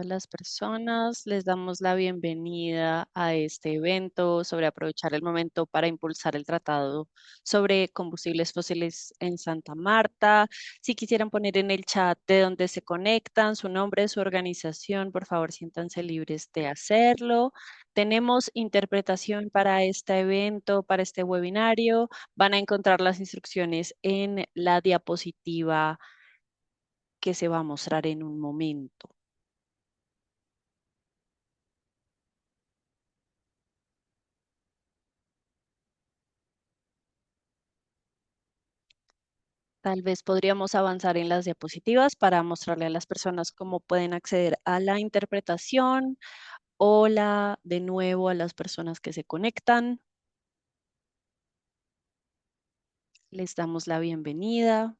Las personas les damos la bienvenida a este evento sobre aprovechar el momento para impulsar el tratado sobre combustibles fósiles en Santa Marta. Si quisieran poner en el chat de dónde se conectan, su nombre, su organización, por favor, siéntanse libres de hacerlo. Tenemos interpretación para este evento, para este webinario. Van a encontrar las instrucciones en la diapositiva que se va a mostrar en un momento. Tal vez podríamos avanzar en las diapositivas para mostrarle a las personas cómo pueden acceder a la interpretación. Hola de nuevo a las personas que se conectan. Les damos la bienvenida.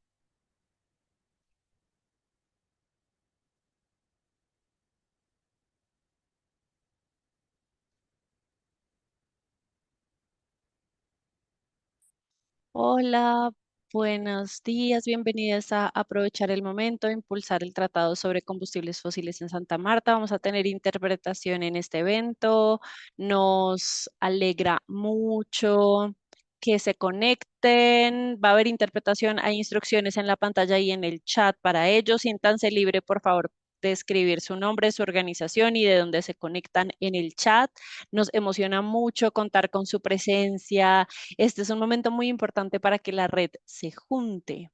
Hola, buenos días, bienvenidas a aprovechar el momento, impulsar el tratado sobre combustibles fósiles en Santa Marta. Vamos a tener interpretación en este evento. Nos alegra mucho que se conecten. Va a haber interpretación, hay instrucciones en la pantalla y en el chat para ellos. Siéntanse libre, por favor, de escribir su nombre, su organización y de dónde se conectan en el chat. Nos emociona mucho contar con su presencia. Este es un momento muy importante para que la red se junte.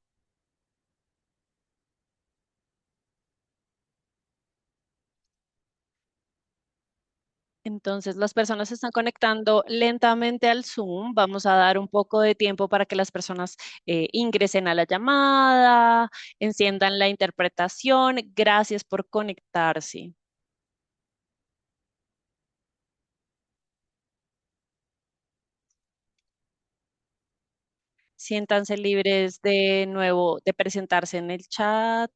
Entonces, las personas se están conectando lentamente al Zoom. Vamos a dar un poco de tiempo para que las personas ingresen a la llamada, enciendan la interpretación. Gracias por conectarse. Siéntanse libres de nuevo de presentarse en el chat.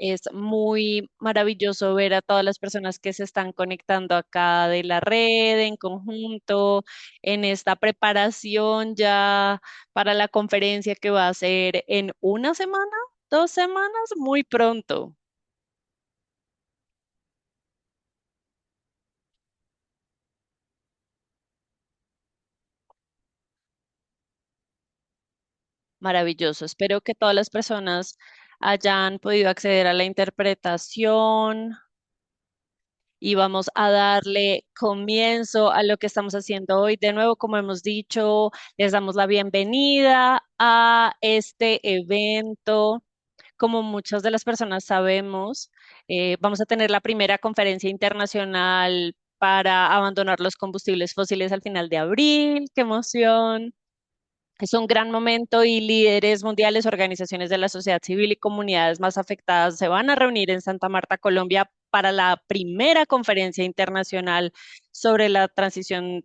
Es muy maravilloso ver a todas las personas que se están conectando acá de la red en conjunto, en esta preparación ya para la conferencia que va a ser en una semana, 2 semanas, muy pronto. Maravilloso. Espero que todas las personas hayan podido acceder a la interpretación. Y vamos a darle comienzo a lo que estamos haciendo hoy. De nuevo, como hemos dicho, les damos la bienvenida a este evento. Como muchas de las personas sabemos, vamos a tener la primera conferencia internacional para abandonar los combustibles fósiles al final de abril. ¡Qué emoción! Es un gran momento y líderes mundiales, organizaciones de la sociedad civil y comunidades más afectadas se van a reunir en Santa Marta, Colombia, para la primera conferencia internacional sobre la transición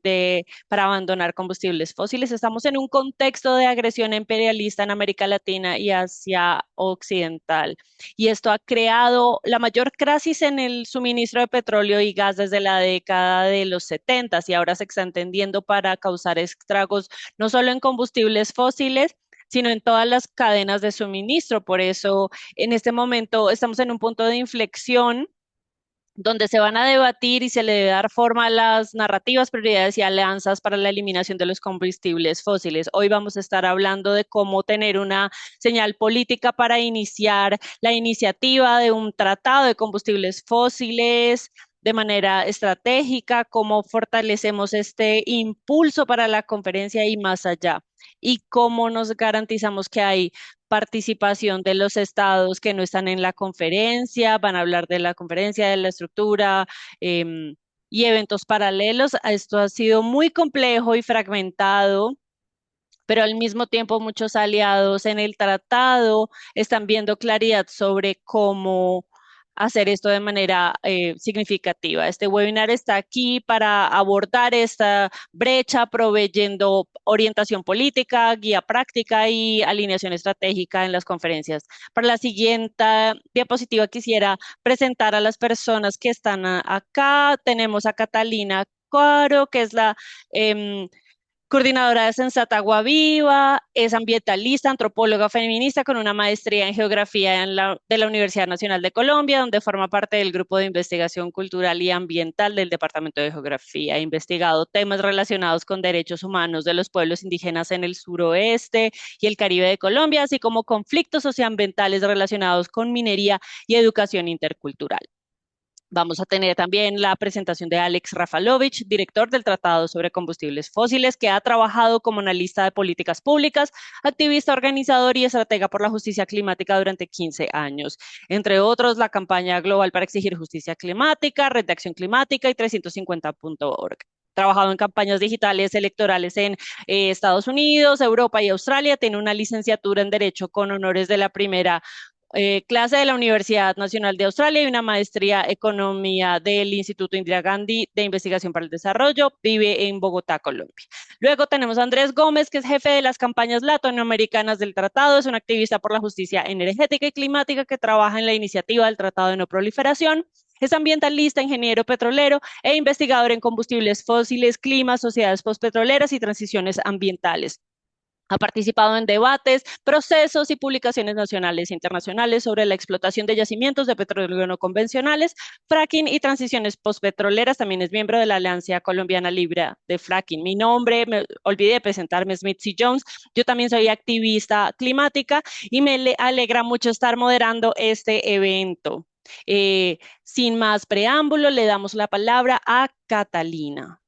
para abandonar combustibles fósiles. Estamos en un contexto de agresión imperialista en América Latina y Asia Occidental. Y esto ha creado la mayor crisis en el suministro de petróleo y gas desde la década de los 70 y ahora se está entendiendo para causar estragos no solo en combustibles fósiles, sino en todas las cadenas de suministro. Por eso, en este momento estamos en un punto de inflexión donde se van a debatir y se le debe dar forma a las narrativas, prioridades y alianzas para la eliminación de los combustibles fósiles. Hoy vamos a estar hablando de cómo tener una señal política para iniciar la iniciativa de un tratado de combustibles fósiles de manera estratégica, cómo fortalecemos este impulso para la conferencia y más allá, y cómo nos garantizamos que hay participación de los estados que no están en la conferencia, van a hablar de la conferencia, de la estructura y eventos paralelos. Esto ha sido muy complejo y fragmentado, pero al mismo tiempo muchos aliados en el tratado están viendo claridad sobre cómo hacer esto de manera significativa. Este webinar está aquí para abordar esta brecha, proveyendo orientación política, guía práctica y alineación estratégica en las conferencias. Para la siguiente diapositiva quisiera presentar a las personas que están acá. Tenemos a Catalina Caro, que es la Coordinadora de Sensata Agua Viva, es ambientalista, antropóloga feminista con una maestría en geografía de la Universidad Nacional de Colombia, donde forma parte del grupo de investigación cultural y ambiental del Departamento de Geografía. Ha investigado temas relacionados con derechos humanos de los pueblos indígenas en el suroeste y el Caribe de Colombia, así como conflictos socioambientales relacionados con minería y educación intercultural. Vamos a tener también la presentación de Alex Rafalovich, director del Tratado sobre Combustibles Fósiles, que ha trabajado como analista de políticas públicas, activista organizador y estratega por la justicia climática durante 15 años. Entre otros, la campaña global para exigir justicia climática, Red de Acción Climática y 350.org. Trabajado en campañas digitales electorales en Estados Unidos, Europa y Australia. Tiene una licenciatura en Derecho con honores de la primera clase de la Universidad Nacional de Australia y una maestría en Economía del Instituto Indira Gandhi de Investigación para el Desarrollo. Vive en Bogotá, Colombia. Luego tenemos a Andrés Gómez, que es jefe de las campañas latinoamericanas del tratado. Es un activista por la justicia energética y climática que trabaja en la iniciativa del Tratado de No Proliferación. Es ambientalista, ingeniero petrolero e investigador en combustibles fósiles, clima, sociedades postpetroleras y transiciones ambientales. Ha participado en debates, procesos y publicaciones nacionales e internacionales sobre la explotación de yacimientos de petróleo no convencionales, fracking y transiciones postpetroleras. También es miembro de la Alianza Colombiana Libre de Fracking. Mi nombre, me olvidé de presentarme, es Mitzi Jones. Yo también soy activista climática y me alegra mucho estar moderando este evento. Sin más preámbulo, le damos la palabra a Catalina.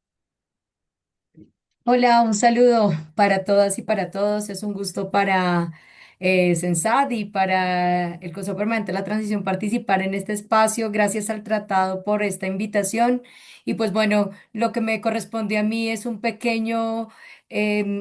Hola, un saludo para todas y para todos. Es un gusto para Sensat y para el Consejo Permanente de la Transición participar en este espacio. Gracias al tratado por esta invitación. Y pues bueno, lo que me corresponde a mí es un pequeño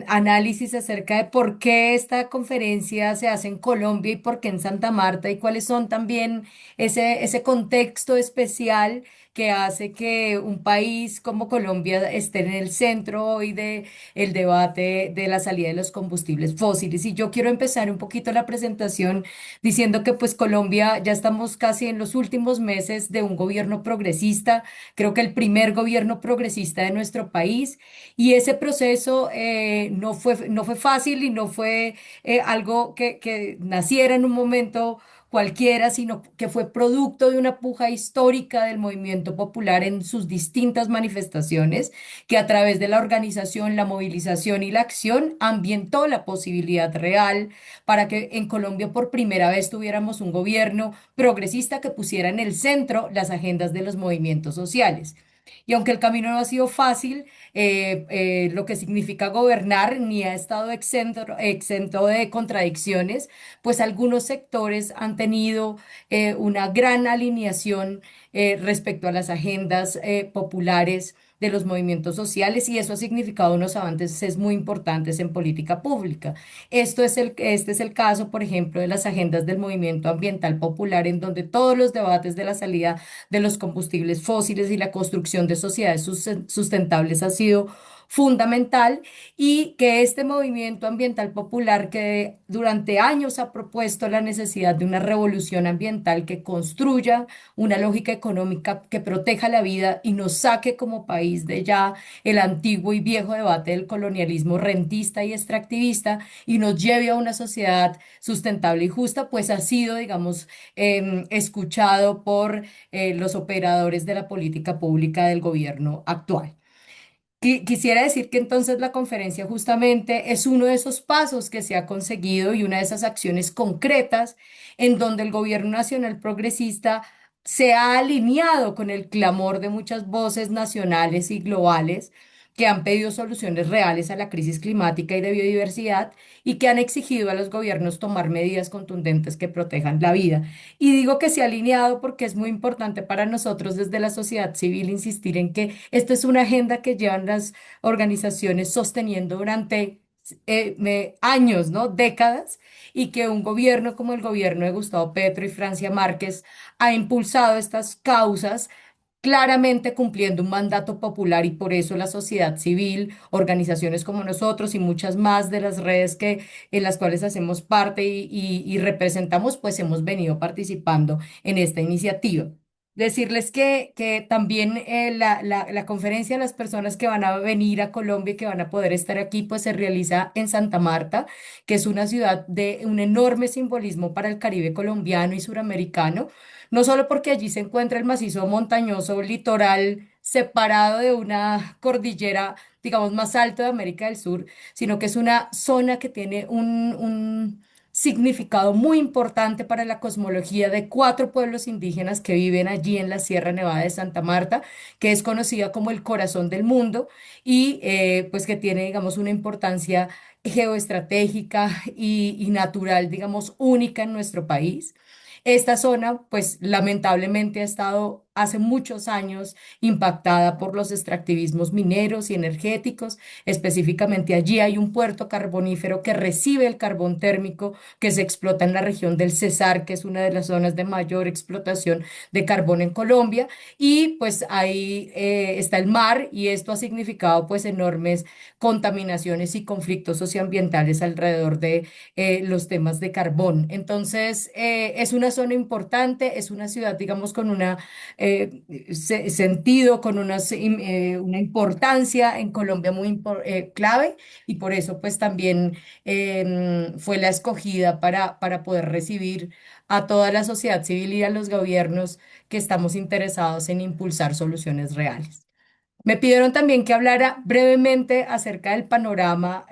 análisis acerca de por qué esta conferencia se hace en Colombia y por qué en Santa Marta y cuáles son también ese contexto especial que hace que un país como Colombia esté en el centro hoy de el debate de la salida de los combustibles fósiles. Y yo quiero empezar un poquito la presentación diciendo que pues Colombia ya estamos casi en los últimos meses de un gobierno progresista, creo que el primer gobierno progresista de nuestro país, y ese proceso no fue fácil y no fue algo que naciera en un momento cualquiera, sino que fue producto de una puja histórica del movimiento popular en sus distintas manifestaciones, que a través de la organización, la movilización y la acción ambientó la posibilidad real para que en Colombia por primera vez tuviéramos un gobierno progresista que pusiera en el centro las agendas de los movimientos sociales. Y aunque el camino no ha sido fácil, lo que significa gobernar ni ha estado exento de contradicciones, pues algunos sectores han tenido una gran alineación respecto a las agendas populares de los movimientos sociales y eso ha significado unos avances muy importantes en política pública. Este es el caso, por ejemplo, de las agendas del movimiento ambiental popular, en donde todos los debates de la salida de los combustibles fósiles y la construcción de sociedades sustentables ha sido fundamental y que este movimiento ambiental popular que durante años ha propuesto la necesidad de una revolución ambiental que construya una lógica económica que proteja la vida y nos saque como país de ya el antiguo y viejo debate del colonialismo rentista y extractivista y nos lleve a una sociedad sustentable y justa, pues ha sido, digamos, escuchado por los operadores de la política pública del gobierno actual. Quisiera decir que entonces la conferencia justamente es uno de esos pasos que se ha conseguido y una de esas acciones concretas en donde el gobierno nacional progresista se ha alineado con el clamor de muchas voces nacionales y globales que han pedido soluciones reales a la crisis climática y de biodiversidad y que han exigido a los gobiernos tomar medidas contundentes que protejan la vida. Y digo que se ha alineado porque es muy importante para nosotros desde la sociedad civil insistir en que esta es una agenda que llevan las organizaciones sosteniendo durante años, ¿no? Décadas, y que un gobierno como el gobierno de Gustavo Petro y Francia Márquez ha impulsado estas causas claramente cumpliendo un mandato popular y por eso la sociedad civil, organizaciones como nosotros y muchas más de las redes en las cuales hacemos parte y representamos, pues hemos venido participando en esta iniciativa. Decirles que también la conferencia de las personas que van a venir a Colombia y que van a poder estar aquí, pues se realiza en Santa Marta, que es una ciudad de un enorme simbolismo para el Caribe colombiano y suramericano, no solo porque allí se encuentra el macizo montañoso litoral separado de una cordillera, digamos, más alto de América del Sur, sino que es una zona que tiene un significado muy importante para la cosmología de cuatro pueblos indígenas que viven allí en la Sierra Nevada de Santa Marta, que es conocida como el corazón del mundo y pues que tiene, digamos, una importancia geoestratégica y natural, digamos, única en nuestro país. Esta zona, pues lamentablemente ha estado hace muchos años impactada por los extractivismos mineros y energéticos. Específicamente allí hay un puerto carbonífero que recibe el carbón térmico que se explota en la región del Cesar, que es una de las zonas de mayor explotación de carbón en Colombia. Y pues ahí está el mar y esto ha significado pues enormes contaminaciones y conflictos socioambientales alrededor de los temas de carbón. Entonces, es una zona importante, es una ciudad, digamos, con una sentido, con una importancia en Colombia muy clave y por eso pues también fue la escogida para poder recibir a toda la sociedad civil y a los gobiernos que estamos interesados en impulsar soluciones reales. Me pidieron también que hablara brevemente acerca del panorama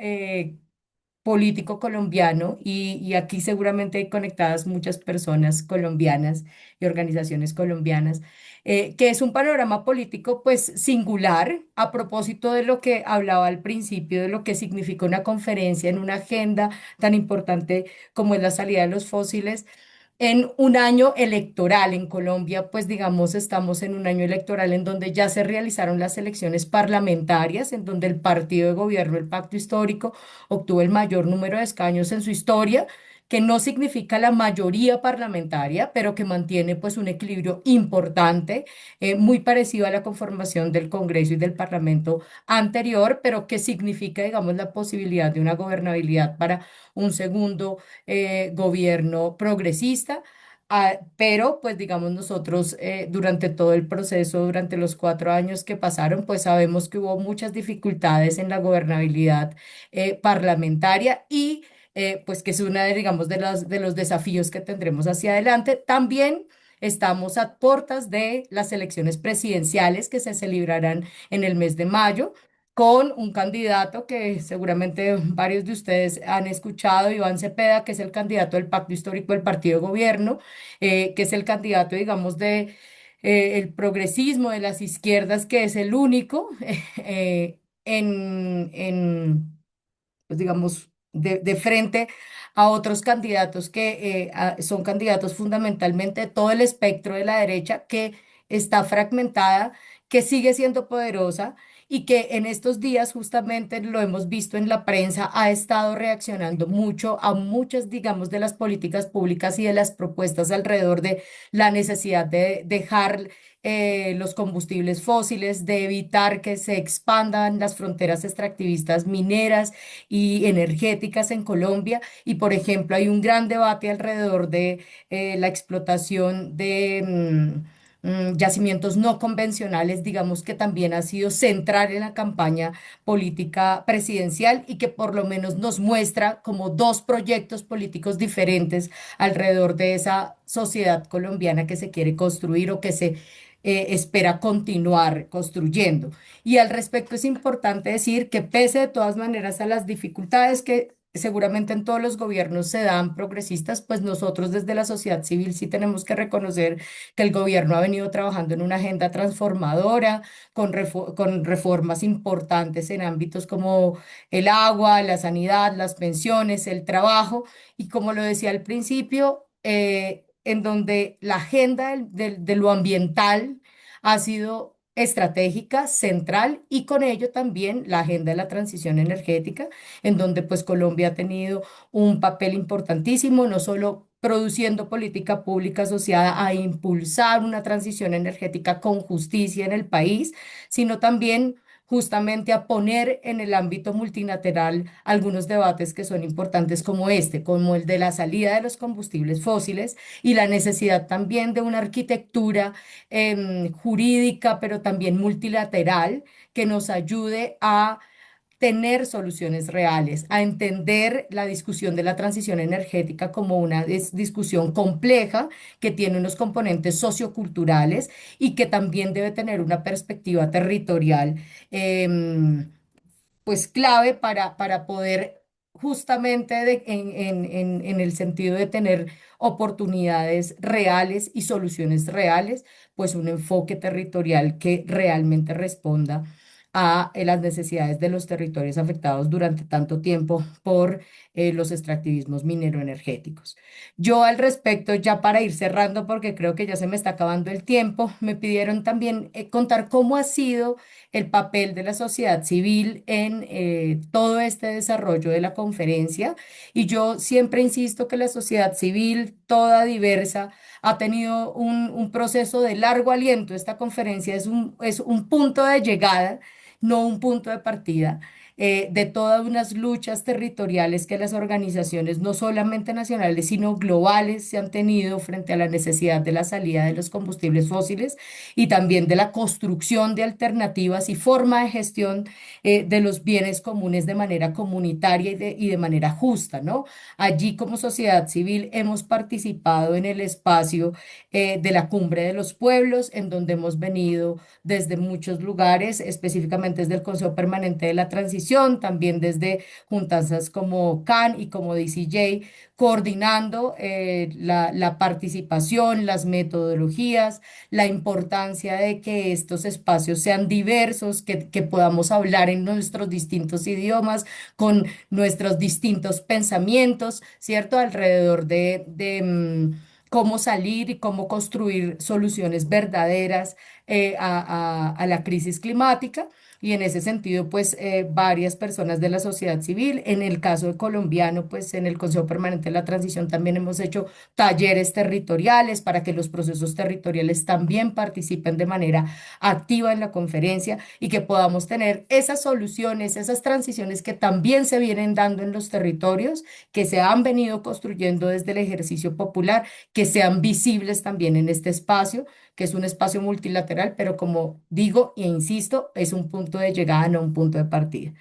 político colombiano y aquí seguramente hay conectadas muchas personas colombianas y organizaciones colombianas, que es un panorama político pues singular a propósito de lo que hablaba al principio, de lo que significa una conferencia en una agenda tan importante como es la salida de los fósiles. En un año electoral en Colombia, pues digamos, estamos en un año electoral en donde ya se realizaron las elecciones parlamentarias, en donde el partido de gobierno, el Pacto Histórico, obtuvo el mayor número de escaños en su historia, que no significa la mayoría parlamentaria, pero que mantiene pues un equilibrio importante, muy parecido a la conformación del Congreso y del Parlamento anterior, pero que significa, digamos, la posibilidad de una gobernabilidad para un segundo gobierno progresista. Pero, pues digamos, nosotros durante todo el proceso, durante los 4 años que pasaron, pues sabemos que hubo muchas dificultades en la gobernabilidad parlamentaria y pues que es una de, digamos, de los desafíos que tendremos hacia adelante. También estamos a puertas de las elecciones presidenciales que se celebrarán en el mes de mayo con un candidato que seguramente varios de ustedes han escuchado, Iván Cepeda, que es el candidato del Pacto Histórico del Partido de Gobierno, que es el candidato, digamos, de el progresismo de las izquierdas, que es el único pues digamos, de frente a otros candidatos que son candidatos fundamentalmente de todo el espectro de la derecha, que está fragmentada, que sigue siendo poderosa y que en estos días justamente lo hemos visto en la prensa, ha estado reaccionando mucho a muchas, digamos, de las políticas públicas y de las propuestas alrededor de la necesidad de dejar los combustibles fósiles, de evitar que se expandan las fronteras extractivistas mineras y energéticas en Colombia. Y, por ejemplo, hay un gran debate alrededor de la explotación de yacimientos no convencionales, digamos que también ha sido central en la campaña política presidencial y que por lo menos nos muestra como dos proyectos políticos diferentes alrededor de esa sociedad colombiana que se quiere construir o que se espera continuar construyendo. Y al respecto es importante decir que pese de todas maneras a las dificultades que seguramente en todos los gobiernos se dan progresistas, pues nosotros desde la sociedad civil sí tenemos que reconocer que el gobierno ha venido trabajando en una agenda transformadora, con reformas importantes en ámbitos como el agua, la sanidad, las pensiones, el trabajo, y como lo decía al principio, en donde la agenda de lo ambiental ha sido estratégica, central y con ello también la agenda de la transición energética, en donde pues Colombia ha tenido un papel importantísimo, no solo produciendo política pública asociada a impulsar una transición energética con justicia en el país, sino también justamente a poner en el ámbito multilateral algunos debates que son importantes como este, como el de la salida de los combustibles fósiles y la necesidad también de una arquitectura jurídica, pero también multilateral, que nos ayude a tener soluciones reales, a entender la discusión de la transición energética como una discusión compleja que tiene unos componentes socioculturales y que también debe tener una perspectiva territorial, em, pues clave para poder justamente en el sentido de tener oportunidades reales y soluciones reales, pues un enfoque territorial que realmente responda a las necesidades de los territorios afectados durante tanto tiempo por los extractivismos minero-energéticos. Yo al respecto, ya para ir cerrando, porque creo que ya se me está acabando el tiempo, me pidieron también contar cómo ha sido el papel de la sociedad civil en todo este desarrollo de la conferencia. Y yo siempre insisto que la sociedad civil, toda diversa, ha tenido un proceso de largo aliento. Esta conferencia es un punto de llegada, no un punto de partida. De todas unas luchas territoriales que las organizaciones, no solamente nacionales, sino globales, se han tenido frente a la necesidad de la salida de los combustibles fósiles y también de la construcción de alternativas y forma de gestión de los bienes comunes de manera comunitaria y de manera justa, ¿no? Allí como sociedad civil hemos participado en el espacio de la Cumbre de los Pueblos, en donde hemos venido desde muchos lugares, específicamente desde el Consejo Permanente de la Transición, también desde juntanzas como CAN y como DCJ, coordinando la participación, las metodologías, la importancia de que estos espacios sean diversos, que podamos hablar en nuestros distintos idiomas, con nuestros distintos pensamientos, ¿cierto? Alrededor cómo salir y cómo construir soluciones verdaderas a la crisis climática. Y en ese sentido, pues varias personas de la sociedad civil, en el caso de colombiano, pues en el Consejo Permanente de la Transición también hemos hecho talleres territoriales para que los procesos territoriales también participen de manera activa en la conferencia y que podamos tener esas soluciones, esas transiciones que también se vienen dando en los territorios, que se han venido construyendo desde el ejercicio popular, que sean visibles también en este espacio, que es un espacio multilateral, pero como digo e insisto, es un punto de llegada, no un punto de partida.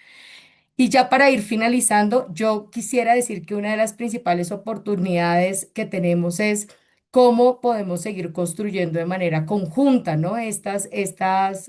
Y ya para ir finalizando, yo quisiera decir que una de las principales oportunidades que tenemos es cómo podemos seguir construyendo de manera conjunta, ¿no? Estas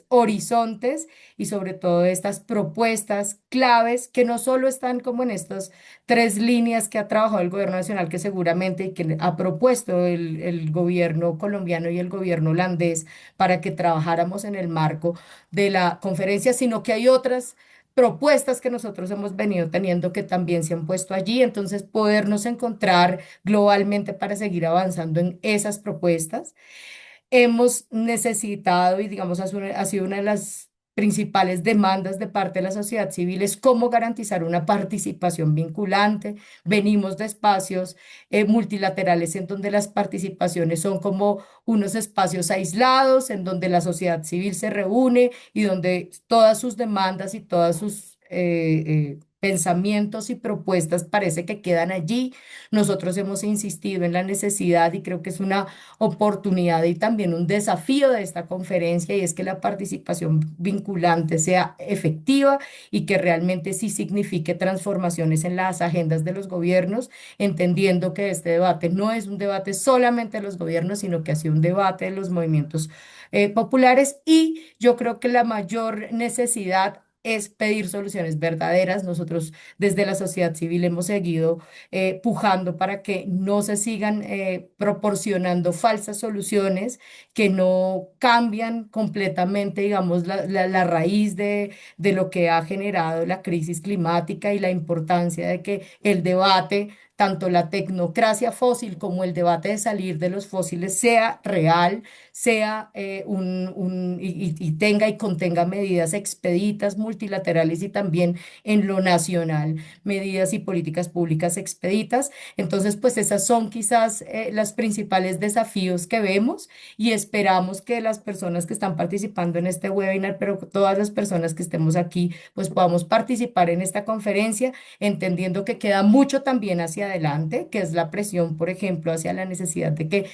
horizontes y sobre todo estas propuestas claves que no solo están como en estas tres líneas que ha trabajado el gobierno nacional, que seguramente y que ha propuesto el gobierno colombiano y el gobierno holandés para que trabajáramos en el marco de la conferencia, sino que hay otras propuestas que nosotros hemos venido teniendo que también se han puesto allí, entonces podernos encontrar globalmente para seguir avanzando en esas propuestas. Hemos necesitado, y digamos, ha sido una de las principales demandas de parte de la sociedad civil, es cómo garantizar una participación vinculante. Venimos de espacios multilaterales en donde las participaciones son como unos espacios aislados, en donde la sociedad civil se reúne y donde todas sus demandas y todas sus pensamientos y propuestas parece que quedan allí. Nosotros hemos insistido en la necesidad y creo que es una oportunidad y también un desafío de esta conferencia y es que la participación vinculante sea efectiva y que realmente sí signifique transformaciones en las agendas de los gobiernos, entendiendo que este debate no es un debate solamente de los gobiernos, sino que ha sido un debate de los movimientos populares y yo creo que la mayor necesidad es pedir soluciones verdaderas. Nosotros desde la sociedad civil hemos seguido pujando para que no se sigan proporcionando falsas soluciones que no cambian completamente, digamos, la raíz de lo que ha generado la crisis climática y la importancia de que el debate tanto la tecnocracia fósil como el debate de salir de los fósiles sea real, sea y tenga y contenga medidas expeditas, multilaterales y también en lo nacional, medidas y políticas públicas expeditas. Entonces, pues esas son quizás los principales desafíos que vemos y esperamos que las personas que están participando en este webinar, pero todas las personas que estemos aquí, pues podamos participar en esta conferencia, entendiendo que queda mucho también hacia adelante, que es la presión, por ejemplo, hacia la necesidad de que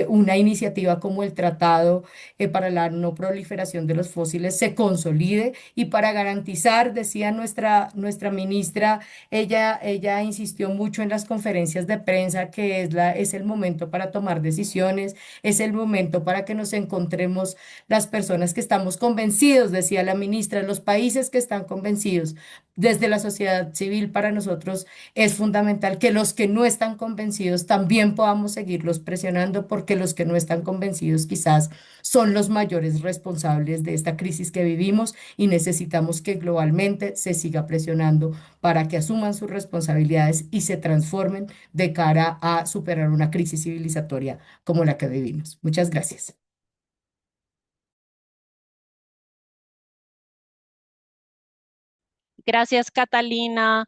una iniciativa como el Tratado para la no proliferación de los fósiles se consolide y para garantizar, decía nuestra ministra, ella insistió mucho en las conferencias de prensa que es el momento para tomar decisiones, es el momento para que nos encontremos las personas que estamos convencidos, decía la ministra, los países que están convencidos. Desde la sociedad civil para nosotros es fundamental que los que no están convencidos también podamos seguirlos presionando porque los que no están convencidos quizás son los mayores responsables de esta crisis que vivimos y necesitamos que globalmente se siga presionando para que asuman sus responsabilidades y se transformen de cara a superar una crisis civilizatoria como la que vivimos. Muchas gracias. Gracias, Catalina.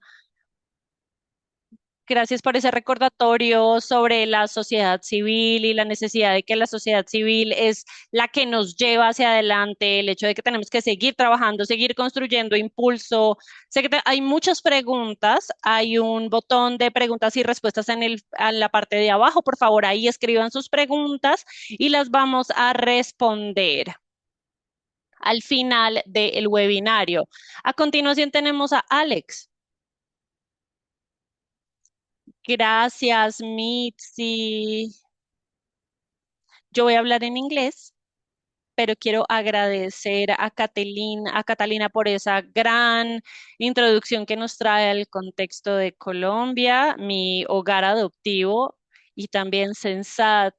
Gracias por ese recordatorio sobre la sociedad civil y la necesidad de que la sociedad civil es la que nos lleva hacia adelante, el hecho de que tenemos que seguir trabajando, seguir construyendo impulso. Sé que hay muchas preguntas, hay un botón de preguntas y respuestas en la parte de abajo. Por favor, ahí escriban sus preguntas y las vamos a responder al final del webinario. A continuación tenemos a Alex. Gracias, Mitzi. Yo voy a hablar en inglés, pero quiero agradecer a Catalina por esa gran introducción que nos trae al contexto de Colombia, mi hogar adoptivo, y también Sensat,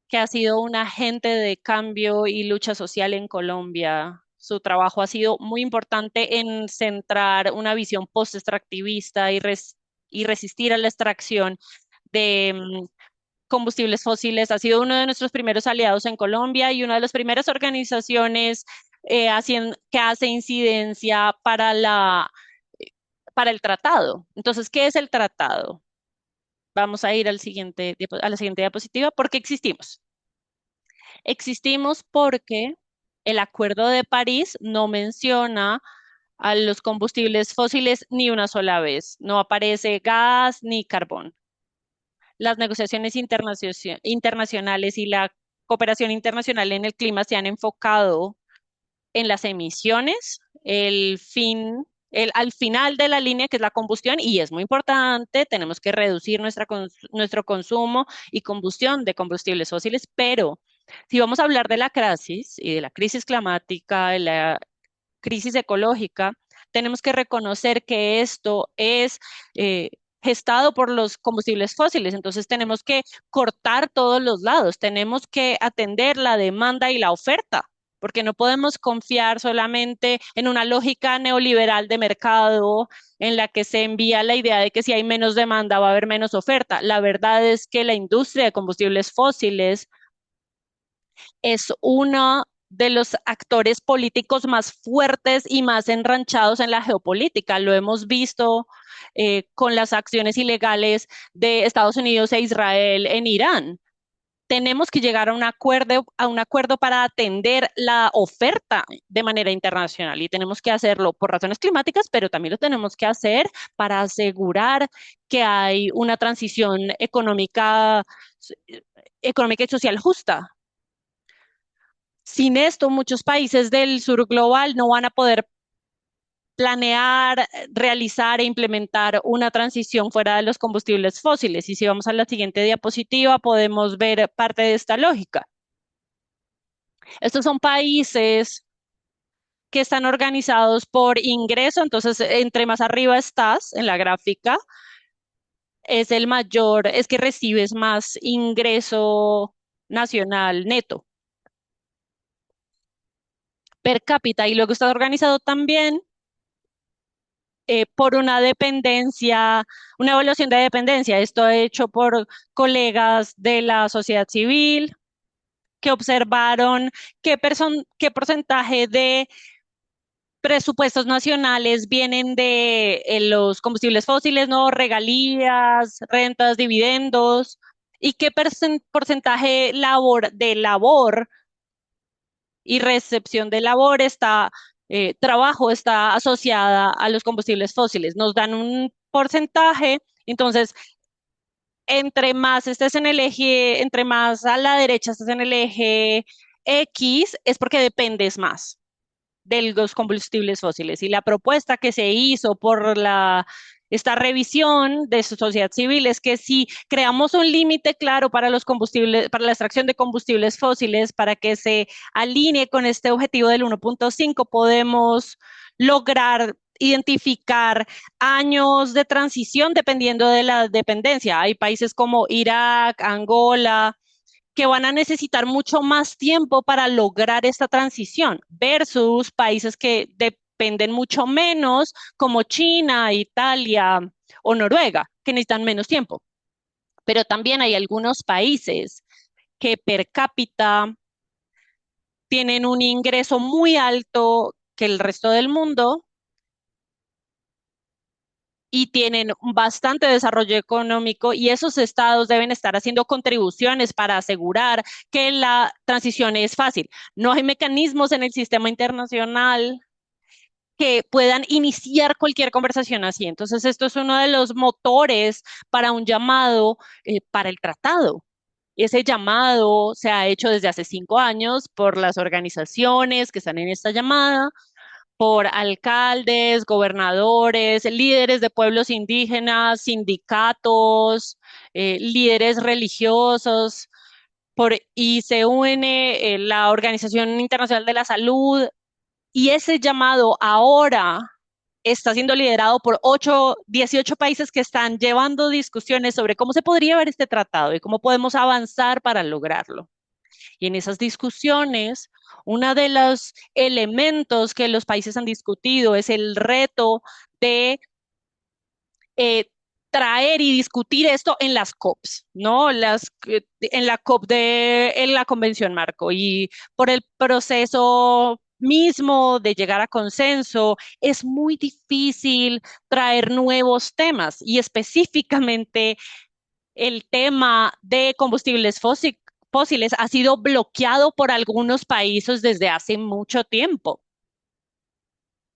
que ha sido un agente de cambio y lucha social en Colombia. Su trabajo ha sido muy importante en centrar una visión post-extractivista y resistir a la extracción de combustibles fósiles. Ha sido uno de nuestros primeros aliados en Colombia y una de las primeras organizaciones que hace incidencia para el tratado. Entonces, ¿qué es el tratado? Vamos a ir a la siguiente diapositiva. ¿Por qué existimos? Existimos porque el Acuerdo de París no menciona a los combustibles fósiles ni una sola vez. No aparece gas ni carbón. Las negociaciones internacionales y la cooperación internacional en el clima se han enfocado en las emisiones, al final de la línea, que es la combustión, y es muy importante, tenemos que reducir nuestro consumo y combustión de combustibles fósiles, pero si vamos a hablar de la crisis y de la crisis climática, de la crisis ecológica, tenemos que reconocer que esto es gestado por los combustibles fósiles. Entonces tenemos que cortar todos los lados, tenemos que atender la demanda y la oferta, porque no podemos confiar solamente en una lógica neoliberal de mercado en la que se envía la idea de que si hay menos demanda va a haber menos oferta. La verdad es que la industria de combustibles fósiles es uno de los actores políticos más fuertes y más enranchados en la geopolítica. Lo hemos visto con las acciones ilegales de Estados Unidos e Israel en Irán. Tenemos que llegar a un acuerdo para atender la oferta de manera internacional y tenemos que hacerlo por razones climáticas, pero también lo tenemos que hacer para asegurar que hay una transición económica y social justa. Sin esto, muchos países del sur global no van a poder planear, realizar e implementar una transición fuera de los combustibles fósiles. Y si vamos a la siguiente diapositiva, podemos ver parte de esta lógica. Estos son países que están organizados por ingreso, entonces entre más arriba estás en la gráfica, es que recibes más ingreso nacional neto per cápita y luego está organizado también por una dependencia, una evaluación de dependencia. Esto hecho por colegas de la sociedad civil que observaron qué porcentaje de presupuestos nacionales vienen de los combustibles fósiles, ¿no? Regalías, rentas, dividendos, y qué porcentaje de labor y recepción de labor trabajo está asociada a los combustibles fósiles. Nos dan un porcentaje, entonces, entre más a la derecha estés en el eje X, es porque dependes más de los combustibles fósiles. Y la propuesta que se hizo por esta revisión de su sociedad civil es que si creamos un límite claro para los combustibles, para la extracción de combustibles fósiles, para que se alinee con este objetivo del 1.5, podemos lograr identificar años de transición dependiendo de la dependencia. Hay países como Irak, Angola, que van a necesitar mucho más tiempo para lograr esta transición versus países que dependen mucho menos, como China, Italia o Noruega, que necesitan menos tiempo. Pero también hay algunos países que per cápita tienen un ingreso muy alto que el resto del mundo y tienen bastante desarrollo económico y esos estados deben estar haciendo contribuciones para asegurar que la transición es fácil. No hay mecanismos en el sistema internacional que puedan iniciar cualquier conversación así. Entonces, esto es uno de los motores para un llamado para el tratado. Ese llamado se ha hecho desde hace 5 años por las organizaciones que están en esta llamada, por alcaldes, gobernadores, líderes de pueblos indígenas, sindicatos, líderes religiosos, y se une la Organización Internacional de la Salud, y ese llamado ahora está siendo liderado por 18 países que están llevando discusiones sobre cómo se podría ver este tratado y cómo podemos avanzar para lograrlo. Y en esas discusiones, uno de los elementos que los países han discutido es el reto de eh, traer y discutir esto en las COPs, ¿no? En la COP en la Convención Marco. Y por el proceso mismo de llegar a consenso, es muy difícil traer nuevos temas y específicamente el tema de combustibles fósiles ha sido bloqueado por algunos países desde hace mucho tiempo.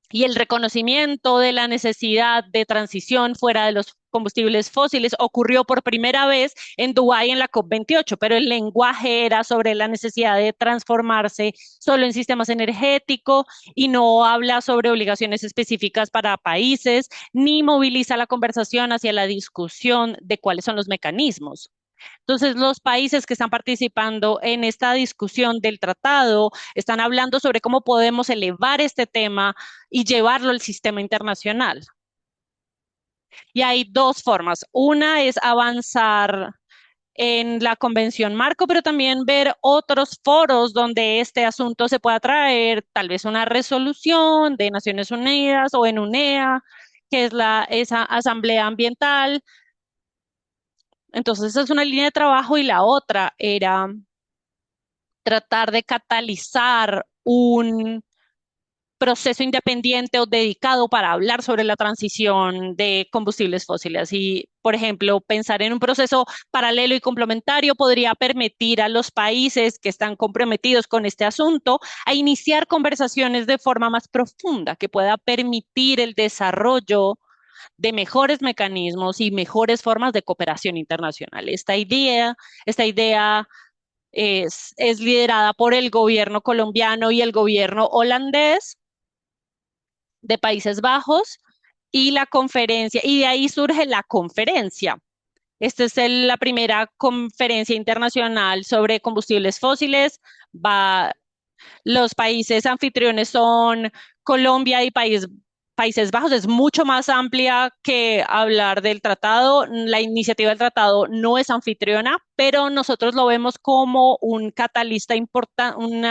Y el reconocimiento de la necesidad de transición fuera de los combustibles fósiles ocurrió por primera vez en Dubái en la COP28, pero el lenguaje era sobre la necesidad de transformarse solo en sistemas energéticos y no habla sobre obligaciones específicas para países, ni moviliza la conversación hacia la discusión de cuáles son los mecanismos. Entonces, los países que están participando en esta discusión del tratado están hablando sobre cómo podemos elevar este tema y llevarlo al sistema internacional. Y hay dos formas. Una es avanzar en la Convención Marco, pero también ver otros foros donde este asunto se pueda traer, tal vez una resolución de Naciones Unidas o en UNEA, que es esa asamblea ambiental. Entonces, esa es una línea de trabajo y la otra era tratar de catalizar un proceso independiente o dedicado para hablar sobre la transición de combustibles fósiles. Y, por ejemplo, pensar en un proceso paralelo y complementario podría permitir a los países que están comprometidos con este asunto a iniciar conversaciones de forma más profunda, que pueda permitir el desarrollo de mejores mecanismos y mejores formas de cooperación internacional. Esta idea es liderada por el gobierno colombiano y el gobierno holandés de Países Bajos y la conferencia, y de ahí surge la conferencia. Esta es la primera conferencia internacional sobre combustibles fósiles. Los países anfitriones son Colombia y Países Bajos. Es mucho más amplia que hablar del tratado. La iniciativa del tratado no es anfitriona, pero nosotros lo vemos como un catalista importante, un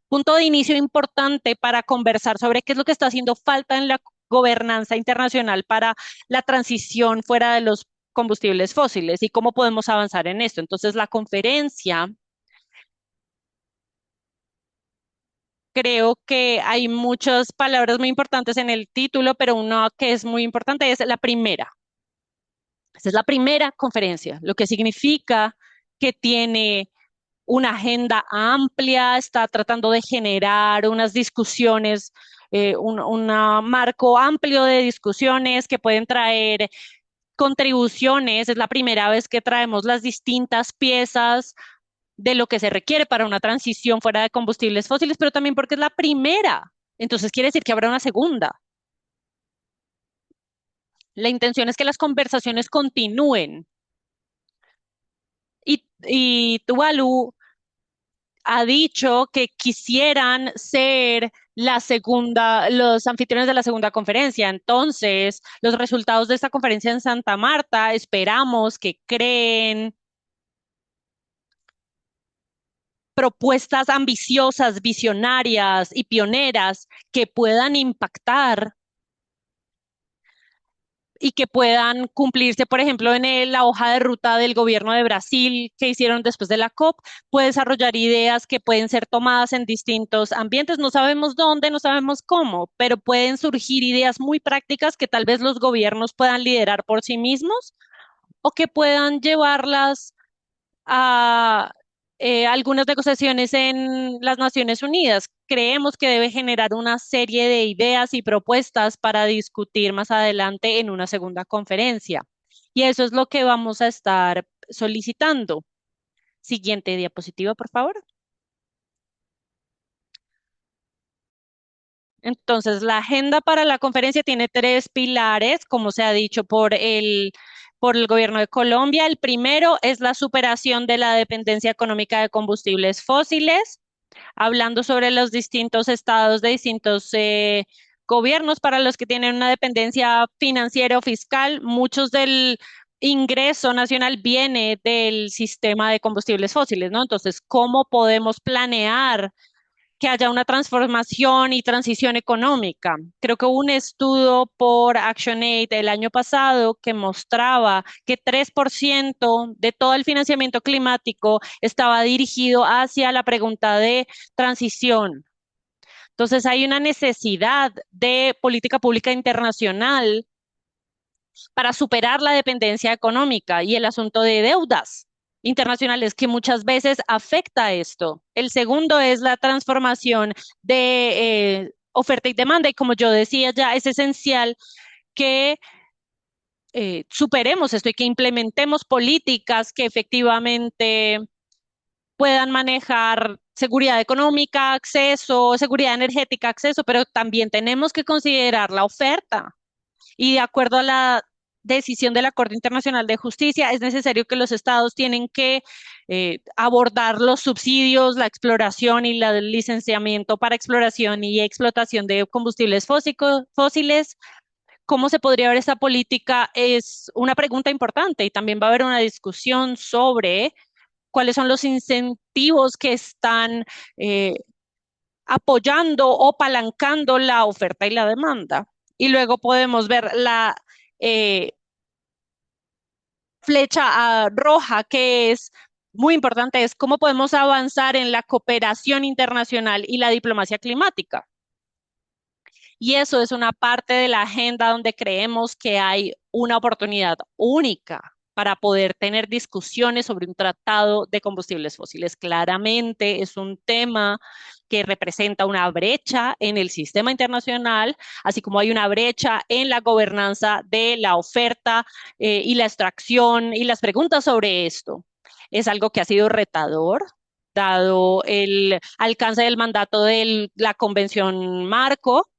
punto de inicio importante para conversar sobre qué es lo que está haciendo falta en la gobernanza internacional para la transición fuera de los combustibles fósiles y cómo podemos avanzar en esto. Entonces, la conferencia, creo que hay muchas palabras muy importantes en el título, pero una que es muy importante es la primera. Esta es la primera conferencia, lo que significa que tiene una agenda amplia, está tratando de generar unas discusiones, un marco amplio de discusiones que pueden traer contribuciones. Es la primera vez que traemos las distintas piezas de lo que se requiere para una transición fuera de combustibles fósiles, pero también porque es la primera. Entonces quiere decir que habrá una segunda. La intención es que las conversaciones continúen. Y Tuvalu ha dicho que quisieran ser la segunda, los anfitriones de la segunda conferencia. Entonces, los resultados de esta conferencia en Santa Marta esperamos que creen propuestas ambiciosas, visionarias y pioneras que puedan impactar y que puedan cumplirse, por ejemplo, en la hoja de ruta del gobierno de Brasil que hicieron después de la COP, puede desarrollar ideas que pueden ser tomadas en distintos ambientes. No sabemos dónde, no sabemos cómo, pero pueden surgir ideas muy prácticas que tal vez los gobiernos puedan liderar por sí mismos o que puedan llevarlas a algunas negociaciones en las Naciones Unidas. Creemos que debe generar una serie de ideas y propuestas para discutir más adelante en una segunda conferencia. Y eso es lo que vamos a estar solicitando. Siguiente diapositiva, por favor. Entonces, la agenda para la conferencia tiene tres pilares, como se ha dicho por el gobierno de Colombia. El primero es la superación de la dependencia económica de combustibles fósiles, hablando sobre los distintos estados de distintos gobiernos para los que tienen una dependencia financiera o fiscal. Muchos del ingreso nacional viene del sistema de combustibles fósiles, ¿no? Entonces, ¿cómo podemos planear que haya una transformación y transición económica? Creo que hubo un estudio por ActionAid el año pasado que mostraba que 3% de todo el financiamiento climático estaba dirigido hacia la pregunta de transición. Entonces hay una necesidad de política pública internacional para superar la dependencia económica y el asunto de deudas internacionales que muchas veces afecta esto. El segundo es la transformación de oferta y demanda y como yo decía ya, es esencial que superemos esto y que implementemos políticas que efectivamente puedan manejar seguridad económica, acceso, seguridad energética, acceso, pero también tenemos que considerar la oferta. Y de acuerdo a la decisión de la Corte Internacional de Justicia, es necesario que los estados tienen que abordar los subsidios, la exploración y el licenciamiento para exploración y explotación de combustibles fósiles. ¿Cómo se podría ver esta política? Es una pregunta importante y también va a haber una discusión sobre cuáles son los incentivos que están eh, apoyando o palancando la oferta y la demanda. Y luego podemos ver la eh, flecha roja, que es muy importante, es cómo podemos avanzar en la cooperación internacional y la diplomacia climática. Y eso es una parte de la agenda donde creemos que hay una oportunidad única para poder tener discusiones sobre un tratado de combustibles fósiles. Claramente es un tema que representa una brecha en el sistema internacional, así como hay una brecha en la gobernanza de la oferta y la extracción y las preguntas sobre esto. Es algo que ha sido retador, dado el alcance del mandato de la Convención Marco,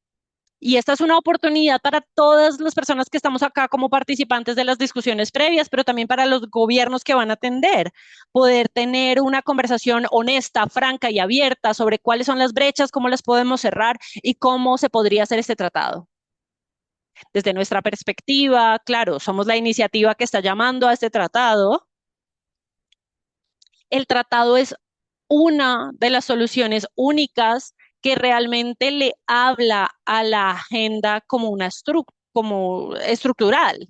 y esta es una oportunidad para todas las personas que estamos acá como participantes de las discusiones previas, pero también para los gobiernos que van a atender, poder tener una conversación honesta, franca y abierta sobre cuáles son las brechas, cómo las podemos cerrar y cómo se podría hacer este tratado. Desde nuestra perspectiva, claro, somos la iniciativa que está llamando a este tratado. El tratado es una de las soluciones únicas que realmente le habla a la agenda como como estructural.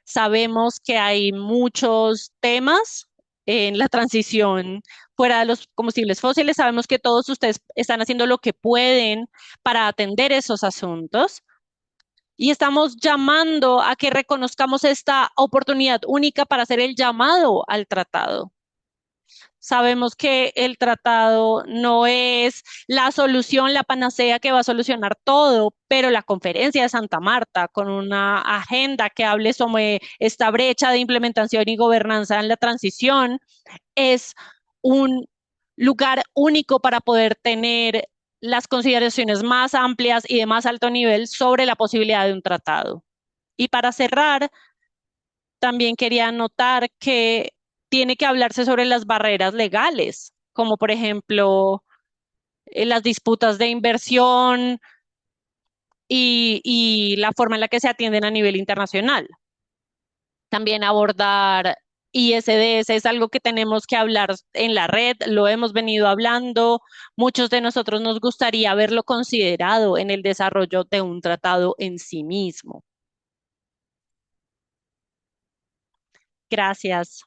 Sabemos que hay muchos temas en la transición fuera de los combustibles fósiles. Sabemos que todos ustedes están haciendo lo que pueden para atender esos asuntos y estamos llamando a que reconozcamos esta oportunidad única para hacer el llamado al tratado. Sabemos que el tratado no es la solución, la panacea que va a solucionar todo, pero la conferencia de Santa Marta, con una agenda que hable sobre esta brecha de implementación y gobernanza en la transición, es un lugar único para poder tener las consideraciones más amplias y de más alto nivel sobre la posibilidad de un tratado. Y para cerrar, también quería anotar que tiene que hablarse sobre las barreras legales, como por ejemplo las disputas de inversión y la forma en la que se atienden a nivel internacional. También abordar ISDS es algo que tenemos que hablar en la red, lo hemos venido hablando, muchos de nosotros nos gustaría verlo considerado en el desarrollo de un tratado en sí mismo. Gracias.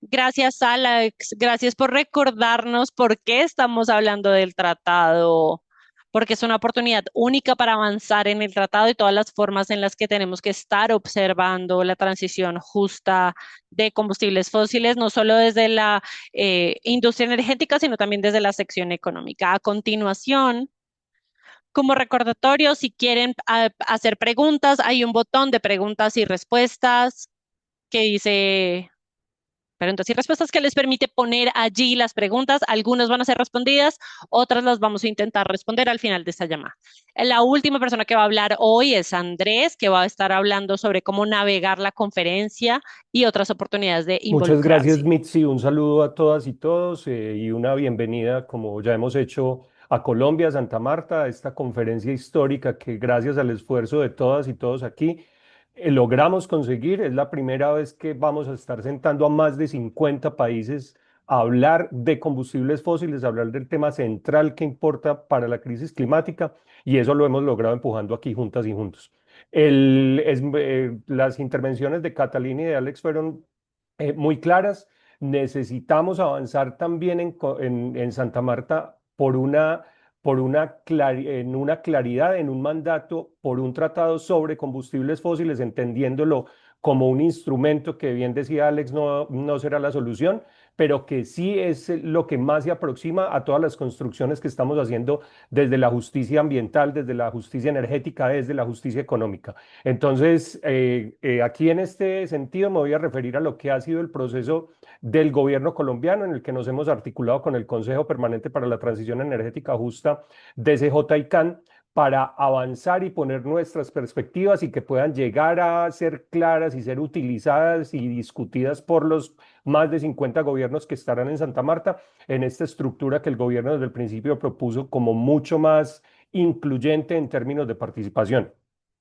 Gracias, Alex. Gracias por recordarnos por qué estamos hablando del tratado, porque es una oportunidad única para avanzar en el tratado y todas las formas en las que tenemos que estar observando la transición justa de combustibles fósiles, no solo desde la industria energética, sino también desde la sección económica. A continuación, como recordatorio, si quieren hacer preguntas, hay un botón de preguntas y respuestas que dice preguntas y respuestas que les permite poner allí las preguntas. Algunas van a ser respondidas, otras las vamos a intentar responder al final de esta llamada. La última persona que va a hablar hoy es Andrés, que va a estar hablando sobre cómo navegar la conferencia y otras oportunidades de Muchas gracias, involucrarse. Mitzi. Un saludo a todas y todos y una bienvenida, como ya hemos hecho, a Colombia, a Santa Marta, a esta conferencia histórica que gracias al esfuerzo de todas y todos aquí logramos conseguir. Es la primera vez que vamos a estar sentando a más de 50 países a hablar de combustibles fósiles, a hablar del tema central que importa para la crisis climática y eso lo hemos logrado empujando aquí juntas y juntos. Las intervenciones de Catalina y de Alex fueron muy claras. Necesitamos avanzar también en Santa Marta en una claridad, en un mandato, por un tratado sobre combustibles fósiles, entendiéndolo como un instrumento que, bien decía Alex, no será la solución, pero que sí es lo que más se aproxima a todas las construcciones que estamos haciendo desde la justicia ambiental, desde la justicia energética, desde la justicia económica. Entonces, aquí en este sentido me voy a referir a lo que ha sido el proceso del gobierno colombiano en el que nos hemos articulado con el Consejo Permanente para la Transición Energética Justa, DCJ y CAN, para avanzar y poner nuestras perspectivas y que puedan llegar a ser claras y ser utilizadas y discutidas por los más de 50 gobiernos que estarán en Santa Marta en esta estructura que el gobierno desde el principio propuso como mucho más incluyente en términos de participación.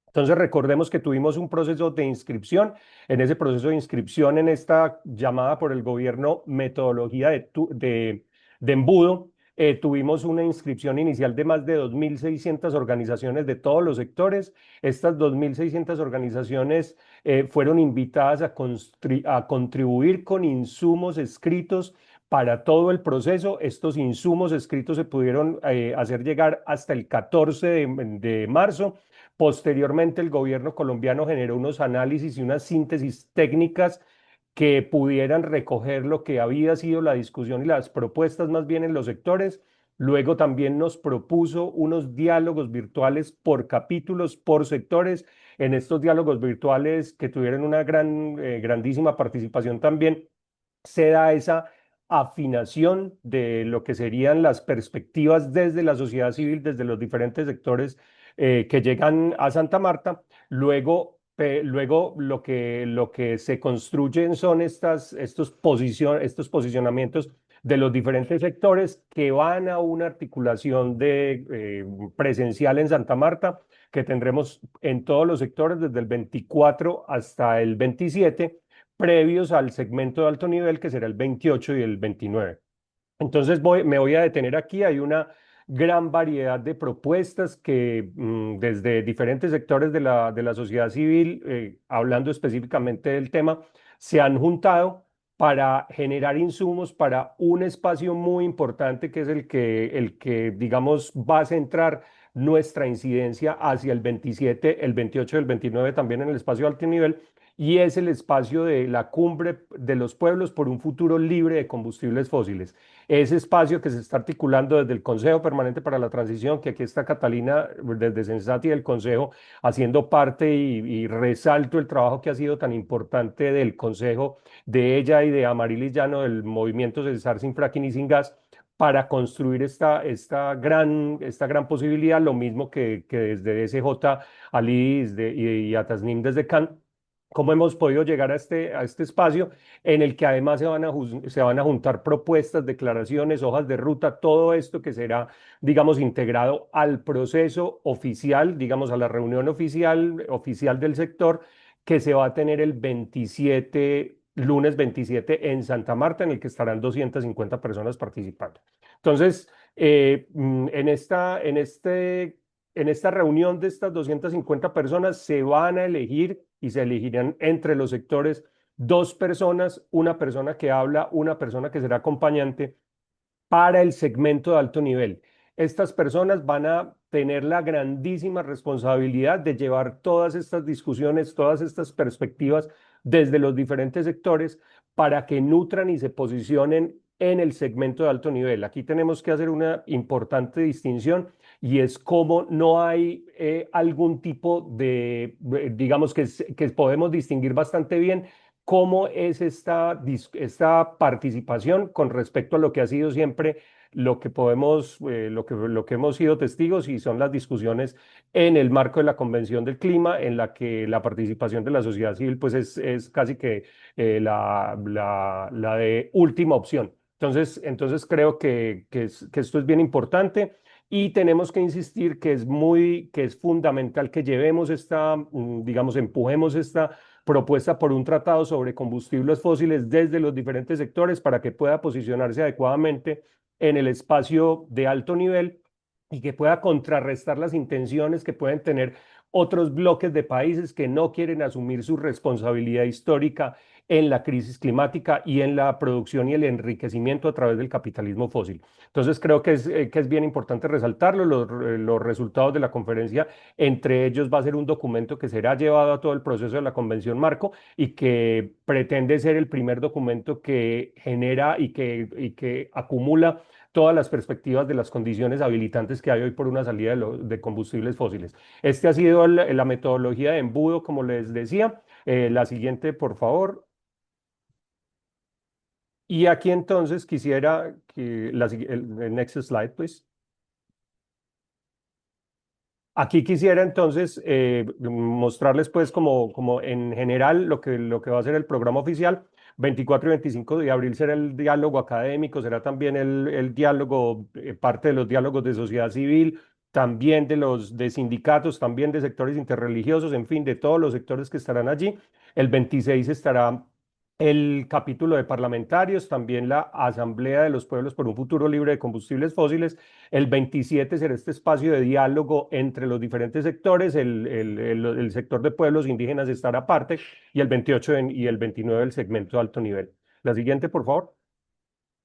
Entonces recordemos que tuvimos un proceso de inscripción. En ese proceso de inscripción, en esta llamada por el gobierno metodología de embudo, tuvimos una inscripción inicial de más de 2.600 organizaciones de todos los sectores. Estas 2.600 organizaciones fueron invitadas a contribuir con insumos escritos para todo el proceso. Estos insumos escritos se pudieron hacer llegar hasta el 14 de marzo. Posteriormente, el gobierno colombiano generó unos análisis y unas síntesis técnicas que pudieran recoger lo que había sido la discusión y las propuestas más bien en los sectores. Luego también nos propuso unos diálogos virtuales por capítulos, por sectores. En estos diálogos virtuales que tuvieron una grandísima participación también, se da esa afinación de lo que serían las perspectivas desde la sociedad civil, desde los diferentes sectores que llegan a Santa Marta. Luego lo que se construyen son estos posicionamientos de los diferentes sectores que van a una articulación presencial en Santa Marta, que tendremos en todos los sectores desde el 24 hasta el 27, previos al segmento de alto nivel que será el 28 y el 29. Entonces me voy a detener aquí. Hay una gran variedad de propuestas que desde diferentes sectores de la sociedad civil, hablando específicamente del tema, se han juntado para generar insumos para un espacio muy importante que es el que, digamos, va a centrar nuestra incidencia hacia el 27, el 28 y el 29 también en el espacio alto nivel, y es el espacio de la cumbre de los pueblos por un futuro libre de combustibles fósiles. Ese espacio que se está articulando desde el Consejo Permanente para la Transición, que aquí está Catalina desde Sensati del Consejo haciendo parte y resalto el trabajo que ha sido tan importante del Consejo, de ella y de Amarilis Llano del movimiento Cesar sin fracking y sin gas, para construir esta gran posibilidad, lo mismo que desde DSJ, Ali y a Tasnim desde CAN, cómo hemos podido llegar a este espacio en el que además se van a juntar propuestas, declaraciones, hojas de ruta, todo esto que será, digamos, integrado al proceso oficial, digamos, a la reunión oficial del sector que se va a tener el 27, lunes 27 en Santa Marta, en el que estarán 250 personas participando. Entonces, en esta reunión de estas 250 personas se van a elegir y se elegirán entre los sectores dos personas, una persona que habla, una persona que será acompañante para el segmento de alto nivel. Estas personas van a tener la grandísima responsabilidad de llevar todas estas discusiones, todas estas perspectivas desde los diferentes sectores para que nutran y se posicionen en el segmento de alto nivel. Aquí tenemos que hacer una importante distinción y es cómo no hay algún tipo de, digamos que podemos distinguir bastante bien cómo es esta participación con respecto a lo que ha sido siempre lo que podemos, lo que hemos sido testigos y son las discusiones en el marco de la Convención del Clima, en la que la participación de la sociedad civil pues es casi que la de última opción. Entonces creo que esto es bien importante. Y tenemos que insistir que es fundamental que llevemos digamos, empujemos esta propuesta por un tratado sobre combustibles fósiles desde los diferentes sectores para que pueda posicionarse adecuadamente en el espacio de alto nivel y que pueda contrarrestar las intenciones que pueden tener otros bloques de países que no quieren asumir su responsabilidad histórica en la crisis climática y en la producción y el enriquecimiento a través del capitalismo fósil. Entonces creo que es bien importante resaltarlo, los resultados de la conferencia, entre ellos va a ser un documento que será llevado a todo el proceso de la Convención Marco y que pretende ser el primer documento que genera y que acumula todas las perspectivas de las condiciones habilitantes que hay hoy por una salida de combustibles fósiles. Este ha sido la metodología de embudo, como les decía. La siguiente, por favor. Y aquí entonces quisiera que el next slide, please. Aquí quisiera entonces mostrarles pues como en general lo que va a ser el programa oficial. 24 y 25 de abril será el diálogo académico, será también el diálogo, parte de los diálogos de sociedad civil, también de sindicatos, también de sectores interreligiosos, en fin, de todos los sectores que estarán allí. El 26 estará el capítulo de parlamentarios, también la Asamblea de los Pueblos por un Futuro Libre de Combustibles Fósiles. El 27 será este espacio de diálogo entre los diferentes sectores, el sector de pueblos indígenas estará aparte y el 28 y el 29 el segmento de alto nivel. La siguiente, por favor.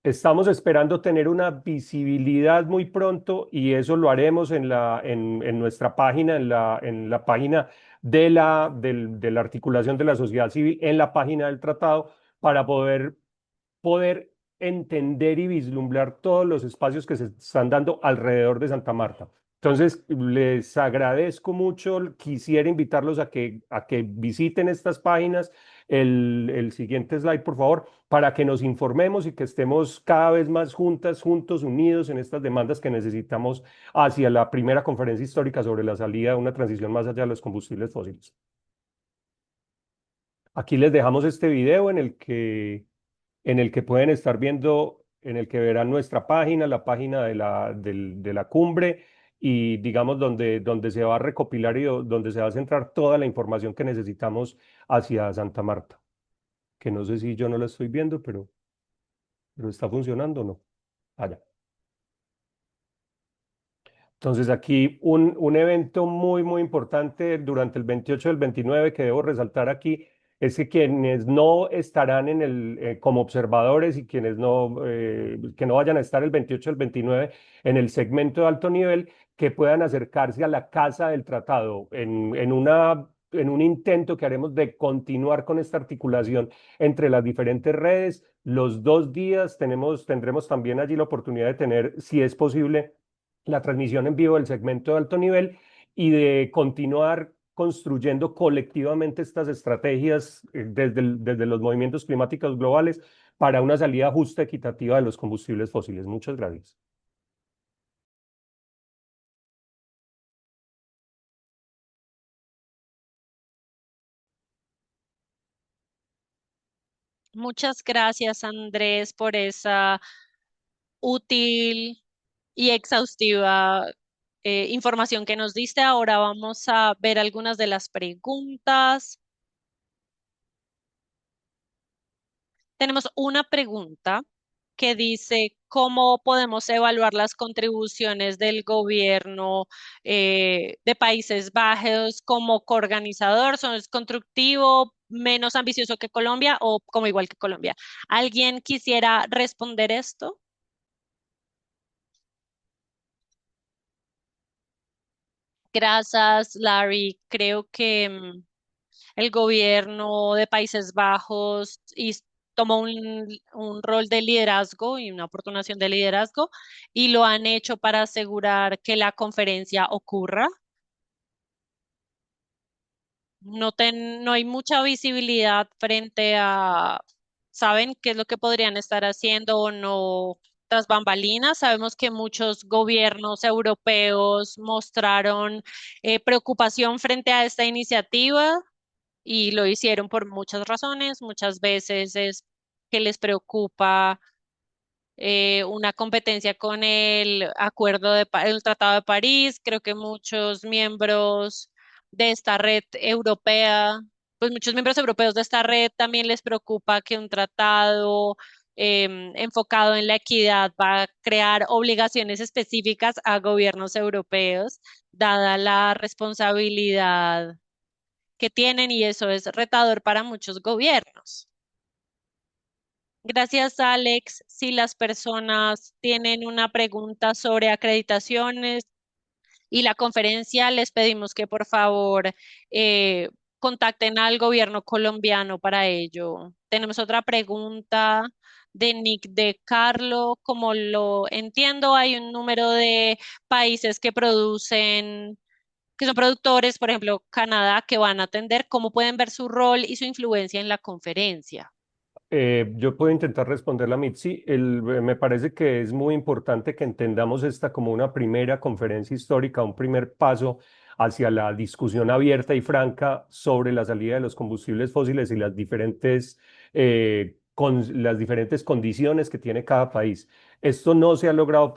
Estamos esperando tener una visibilidad muy pronto y eso lo haremos en nuestra página, en la página de la articulación de la sociedad civil, en la página del tratado, para poder entender y vislumbrar todos los espacios que se están dando alrededor de Santa Marta. Entonces, les agradezco mucho, quisiera invitarlos a que visiten estas páginas. El siguiente slide, por favor, para que nos informemos y que estemos cada vez más juntas, juntos, unidos en estas demandas que necesitamos hacia la primera conferencia histórica sobre la salida de una transición más allá de los combustibles fósiles. Aquí les dejamos este video en el que pueden estar viendo, en el que verán nuestra página, la página de la cumbre y digamos donde se va a recopilar y donde se va a centrar toda la información que necesitamos hacia Santa Marta, que no sé si yo no la estoy viendo, pero está funcionando o no. Allá. Entonces aquí un evento muy, muy importante durante el 28 del 29 que debo resaltar aquí es que quienes no estarán como observadores y quienes que no vayan a estar el 28 del 29 en el segmento de alto nivel, que puedan acercarse a la casa del tratado en un intento que haremos de continuar con esta articulación entre las diferentes redes. Los 2 días tendremos también allí la oportunidad de tener, si es posible, la transmisión en vivo del segmento de alto nivel y de continuar construyendo colectivamente estas estrategias desde los movimientos climáticos globales para una salida justa, equitativa de los combustibles fósiles. Muchas gracias. Muchas gracias, Andrés, por esa útil y exhaustiva información que nos diste. Ahora vamos a ver algunas de las preguntas. Tenemos una pregunta que dice, ¿cómo podemos evaluar las contribuciones del gobierno de Países Bajos como coorganizador? ¿Es constructivo, menos ambicioso que Colombia o como igual que Colombia? ¿Alguien quisiera responder esto? Gracias, Larry. Creo que el gobierno de Países Bajos tomó un rol de liderazgo y una oportunación de liderazgo y lo han hecho para asegurar que la conferencia ocurra. No hay mucha visibilidad frente a, ¿saben qué es lo que podrían estar haciendo o no tras bambalinas? Sabemos que muchos gobiernos europeos mostraron preocupación frente a esta iniciativa y lo hicieron por muchas razones. Muchas veces es que les preocupa una competencia con el Tratado de París. Creo que muchos miembros de esta red europea, pues muchos miembros europeos de esta red también les preocupa que un tratado enfocado en la equidad va a crear obligaciones específicas a gobiernos europeos, dada la responsabilidad que tienen y eso es retador para muchos gobiernos. Gracias, Alex. Si las personas tienen una pregunta sobre acreditaciones y la conferencia, les pedimos que por favor contacten al gobierno colombiano para ello. Tenemos otra pregunta de Nick de Carlo. Como lo entiendo, hay un número de países que son productores, por ejemplo, Canadá, que van a atender. ¿Cómo pueden ver su rol y su influencia en la conferencia? Yo puedo intentar responderla, Mitzi. Me parece que es muy importante que entendamos esta como una primera conferencia histórica, un primer paso hacia la discusión abierta y franca sobre la salida de los combustibles fósiles y las diferentes condiciones que tiene cada país. Esto no se ha logrado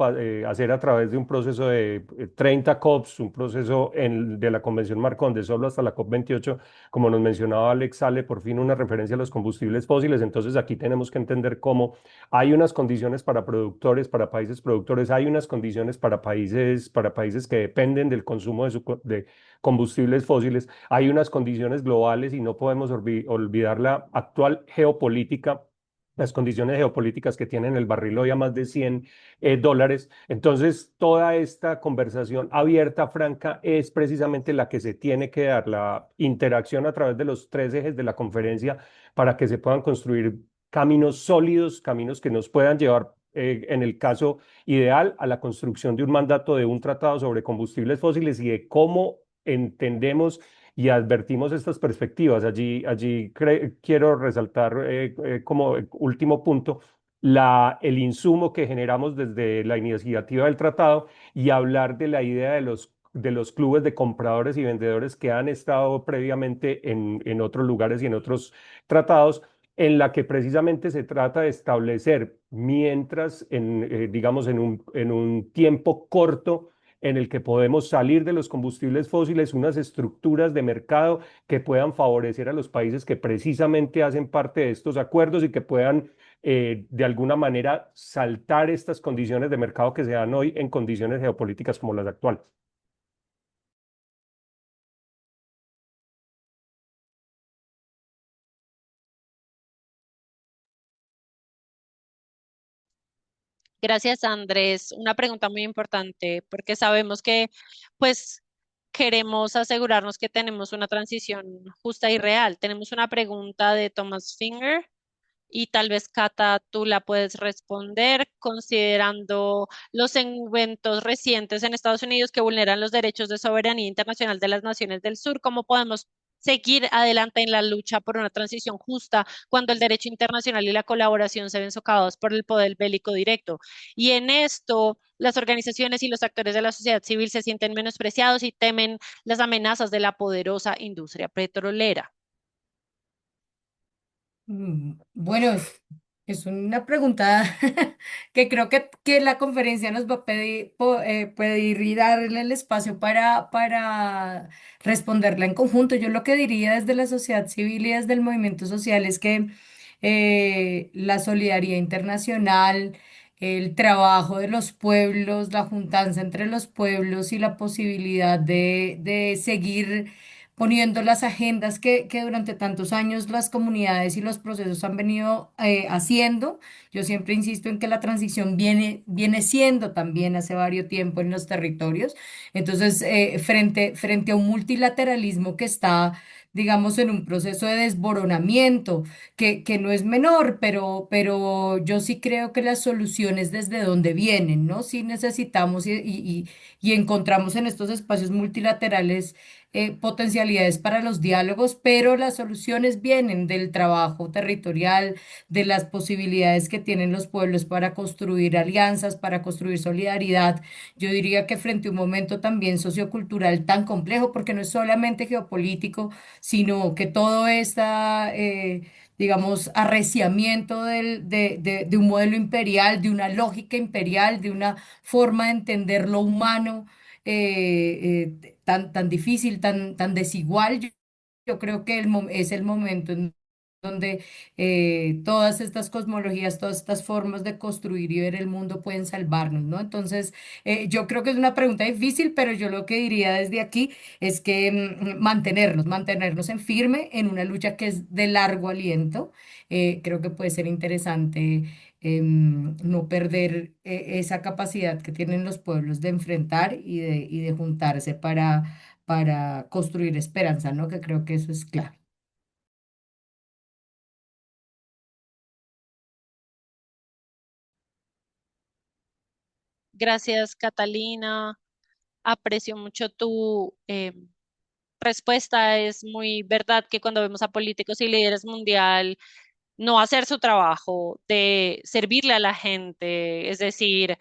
hacer a través de un proceso de 30 COPs, un proceso de la Convención Marco, donde solo hasta la COP 28, como nos mencionaba Alex, sale por fin una referencia a los combustibles fósiles. Entonces aquí tenemos que entender cómo hay unas condiciones para productores, para países productores, hay unas condiciones para países que dependen del consumo de combustibles fósiles, hay unas condiciones globales y no podemos olvidar la actual geopolítica, las condiciones geopolíticas que tienen el barril hoy a más de $100. Entonces, toda esta conversación abierta, franca, es precisamente la que se tiene que dar, la interacción a través de los 3 ejes de la conferencia para que se puedan construir caminos sólidos, caminos que nos puedan llevar, en el caso ideal, a la construcción de un mandato de un tratado sobre combustibles fósiles y de cómo entendemos y advertimos estas perspectivas. Allí quiero resaltar como último punto el insumo que generamos desde la iniciativa del tratado y hablar de la idea de los clubes de compradores y vendedores que han estado previamente en otros lugares y en otros tratados, en la que precisamente se trata de establecer, digamos, en un tiempo corto, en el que podemos salir de los combustibles fósiles, unas estructuras de mercado que puedan favorecer a los países que precisamente hacen parte de estos acuerdos y que puedan de alguna manera saltar estas condiciones de mercado que se dan hoy en condiciones geopolíticas como las actuales. Gracias, Andrés. Una pregunta muy importante, porque sabemos que, pues, queremos asegurarnos que tenemos una transición justa y real. Tenemos una pregunta de Thomas Finger y tal vez, Cata, tú la puedes responder considerando los eventos recientes en Estados Unidos que vulneran los derechos de soberanía internacional de las naciones del sur. ¿Cómo podemos seguir adelante en la lucha por una transición justa cuando el derecho internacional y la colaboración se ven socavados por el poder bélico directo? Y en esto, las organizaciones y los actores de la sociedad civil se sienten menospreciados y temen las amenazas de la poderosa industria petrolera. Bueno, es una pregunta que creo que la conferencia nos va a pedir y darle el espacio para responderla en conjunto. Yo lo que diría desde la sociedad civil y desde el movimiento social es que la solidaridad internacional, el trabajo de los pueblos, la juntanza entre los pueblos y la posibilidad de seguir poniendo las agendas que durante tantos años las comunidades y los procesos han venido haciendo. Yo siempre insisto en que la transición viene siendo también hace varios tiempo en los territorios. Entonces, frente a un multilateralismo que está, digamos, en un proceso de desboronamiento, que no es menor, pero yo sí creo que las soluciones desde donde vienen, ¿no? Sí necesitamos y encontramos en estos espacios multilaterales potencialidades para los diálogos, pero las soluciones vienen del trabajo territorial, de las posibilidades que tienen los pueblos para construir alianzas, para construir solidaridad. Yo diría que frente a un momento también sociocultural tan complejo, porque no es solamente geopolítico, sino que todo está digamos, arreciamiento de un modelo imperial, de una lógica imperial, de una forma de entender lo humano tan difícil, tan desigual. Yo creo que es el momento en donde todas estas cosmologías, todas estas formas de construir y ver el mundo pueden salvarnos, ¿no? Entonces, yo creo que es una pregunta difícil, pero yo lo que diría desde aquí es que mantenernos en firme en una lucha que es de largo aliento. Creo que puede ser interesante no perder esa capacidad que tienen los pueblos de enfrentar y de juntarse para construir esperanza, ¿no? Que creo que eso es clave. Gracias, Catalina. Aprecio mucho tu respuesta. Es muy verdad que cuando vemos a políticos y líderes mundial no hacer su trabajo de servirle a la gente, es decir,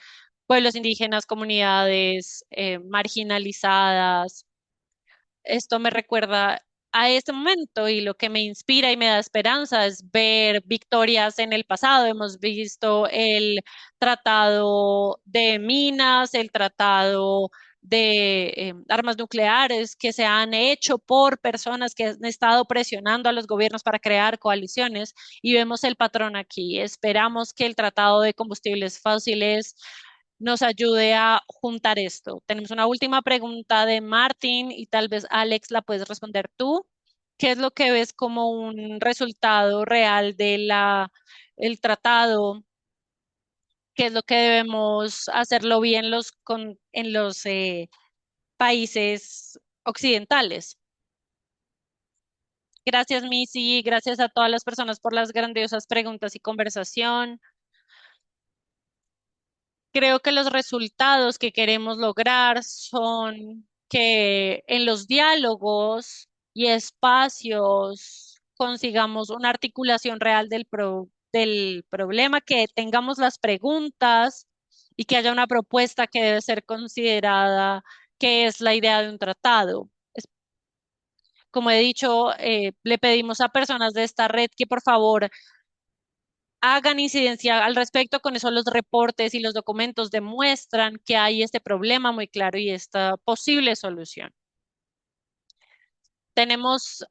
pueblos indígenas, comunidades marginalizadas, esto me recuerda a este momento y lo que me inspira y me da esperanza es ver victorias en el pasado. Hemos visto el tratado de minas, el tratado de armas nucleares que se han hecho por personas que han estado presionando a los gobiernos para crear coaliciones y vemos el patrón aquí. Esperamos que el tratado de combustibles fósiles nos ayude a juntar esto. Tenemos una última pregunta de Martín y tal vez Alex la puedes responder tú. ¿Qué es lo que ves como un resultado real de el tratado? ¿Qué es lo que debemos hacerlo bien en los países occidentales? Gracias, Missy. Gracias a todas las personas por las grandiosas preguntas y conversación. Creo que los resultados que queremos lograr son que en los diálogos y espacios consigamos una articulación real del problema, que tengamos las preguntas y que haya una propuesta que debe ser considerada, que es la idea de un tratado. Como he dicho, le pedimos a personas de esta red que por favor hagan incidencia al respecto. Con eso los reportes y los documentos demuestran que hay este problema muy claro y esta posible solución. Tenemos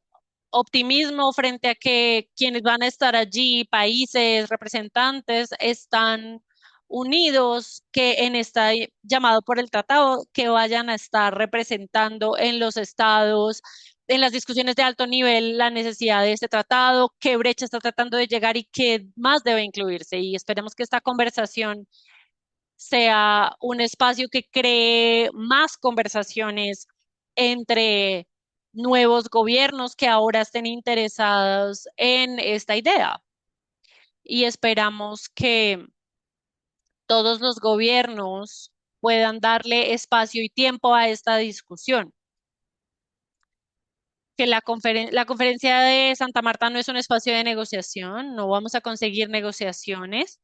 optimismo frente a que quienes van a estar allí, países, representantes, están unidos, que en este llamado por el tratado, que vayan a estar representando en los estados, en las discusiones de alto nivel, la necesidad de este tratado, qué brecha está tratando de llegar y qué más debe incluirse. Y esperemos que esta conversación sea un espacio que cree más conversaciones entre nuevos gobiernos que ahora estén interesados en esta idea. Y esperamos que todos los gobiernos puedan darle espacio y tiempo a esta discusión. Que la conferencia de Santa Marta no es un espacio de negociación, no vamos a conseguir negociaciones,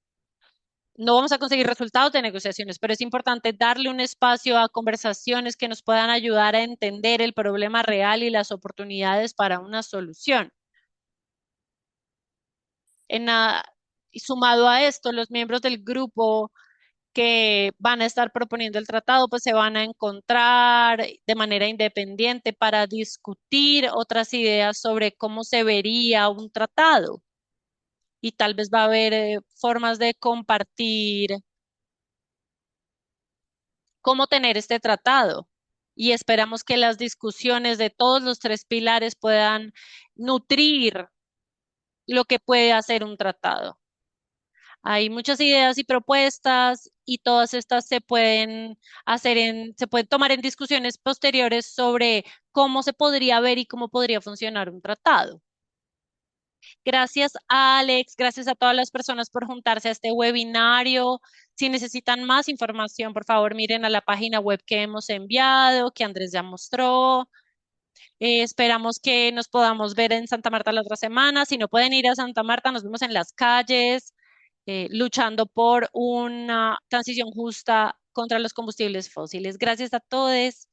no vamos a conseguir resultados de negociaciones, pero es importante darle un espacio a conversaciones que nos puedan ayudar a entender el problema real y las oportunidades para una solución. Y sumado a esto, los miembros del grupo que van a estar proponiendo el tratado, pues se van a encontrar de manera independiente para discutir otras ideas sobre cómo se vería un tratado. Y tal vez va a haber formas de compartir cómo tener este tratado. Y esperamos que las discusiones de todos los tres pilares puedan nutrir lo que puede hacer un tratado. Hay muchas ideas y propuestas y todas estas se pueden tomar en discusiones posteriores sobre cómo se podría ver y cómo podría funcionar un tratado. Gracias, Alex. Gracias a todas las personas por juntarse a este webinario. Si necesitan más información, por favor, miren a la página web que hemos enviado, que Andrés ya mostró. Esperamos que nos podamos ver en Santa Marta la otra semana. Si no pueden ir a Santa Marta, nos vemos en las calles, luchando por una transición justa contra los combustibles fósiles. Gracias a todos.